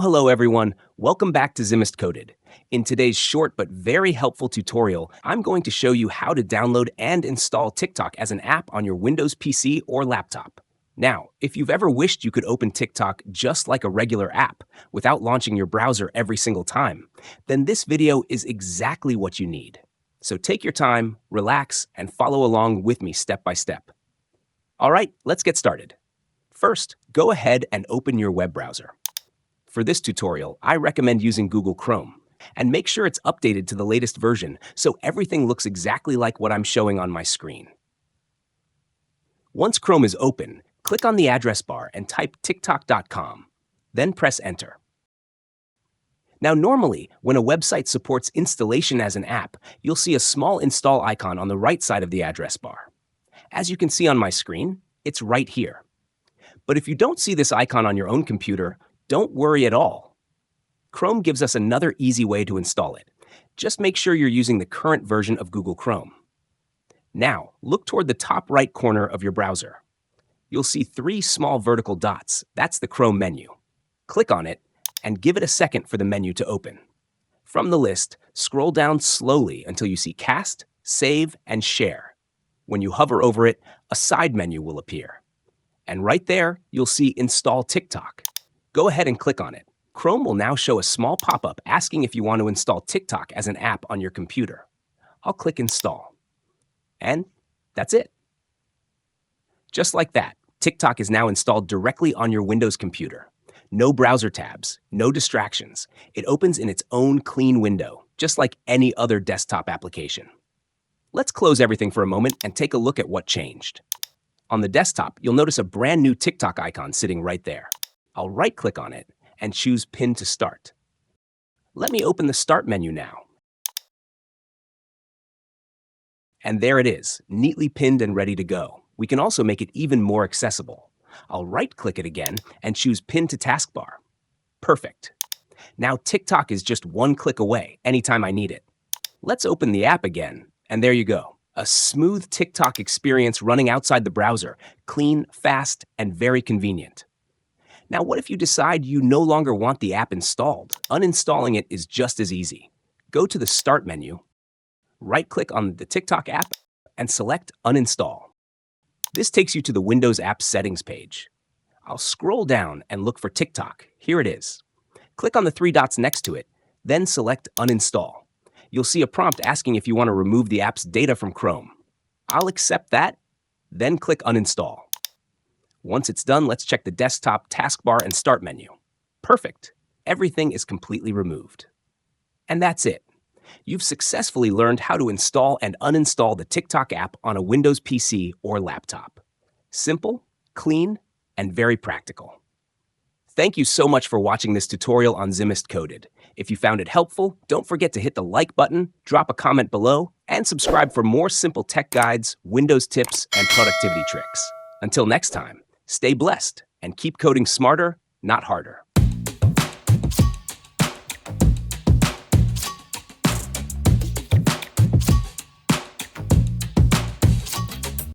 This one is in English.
Hello everyone, welcome back to Zimist Coded. In today's short but very helpful tutorial, I'm going to show you how to download and install TikTok as an app on your Windows PC or laptop. Now, if you've ever wished you could open TikTok just like a regular app, without launching your browser every single time, then this video is exactly what you need. So take your time, relax, and follow along with me step by step. All right, let's get started. First, go ahead and open your web browser. For this tutorial, I recommend using Google Chrome, and make sure it's updated to the latest version so everything looks exactly like what I'm showing on my screen. Once Chrome is open, click on the address bar and type tiktok.com, then press enter. Now normally, when a website supports installation as an app, you'll see a small install icon on the right side of the address bar. As you can see on my screen, it's right here. But if you don't see this icon on your own computer, don't worry at all. Chrome gives us another easy way to install it. Just make sure you're using the current version of Google Chrome. Now, look toward the top right corner of your browser. You'll see 3 small vertical dots. That's the Chrome menu. Click on it and give it a second for the menu to open. From the list, scroll down slowly until you see Cast, Save, and Share. When you hover over it, a side menu will appear. And right there, you'll see Install TikTok. Go ahead and click on it. Chrome will now show a small pop-up asking if you want to install TikTok as an app on your computer. I'll click Install. And that's it. Just like that, TikTok is now installed directly on your Windows computer. No browser tabs, no distractions. It opens in its own clean window, just like any other desktop application. Let's close everything for a moment and take a look at what changed. On the desktop, you'll notice a brand new TikTok icon sitting right there. I'll right-click on it and choose Pin to Start. Let me open the Start menu now. And there it is, neatly pinned and ready to go. We can also make it even more accessible. I'll right-click it again and choose Pin to Taskbar. Perfect. Now TikTok is just one click away anytime I need it. Let's open the app again, and there you go. A smooth TikTok experience running outside the browser, clean, fast, and very convenient. Now, what if you decide you no longer want the app installed? Uninstalling it is just as easy. Go to the Start menu, right-click on the TikTok app, and select Uninstall. This takes you to the Windows App Settings page. I'll scroll down and look for TikTok. Here it is. Click on the 3 dots next to it, then select Uninstall. You'll see a prompt asking if you want to remove the app's data from Chrome. I'll accept that, then click Uninstall. Once it's done, let's check the desktop, taskbar, and start menu. Perfect. Everything is completely removed. And that's it. You've successfully learned how to install and uninstall the TikTok app on a Windows PC or laptop. Simple, clean, and very practical. Thank you so much for watching this tutorial on Zimist Coded. If you found it helpful, don't forget to hit the like button, drop a comment below, and subscribe for more simple tech guides, Windows tips, and productivity tricks. Until next time, stay blessed and keep coding smarter, not harder.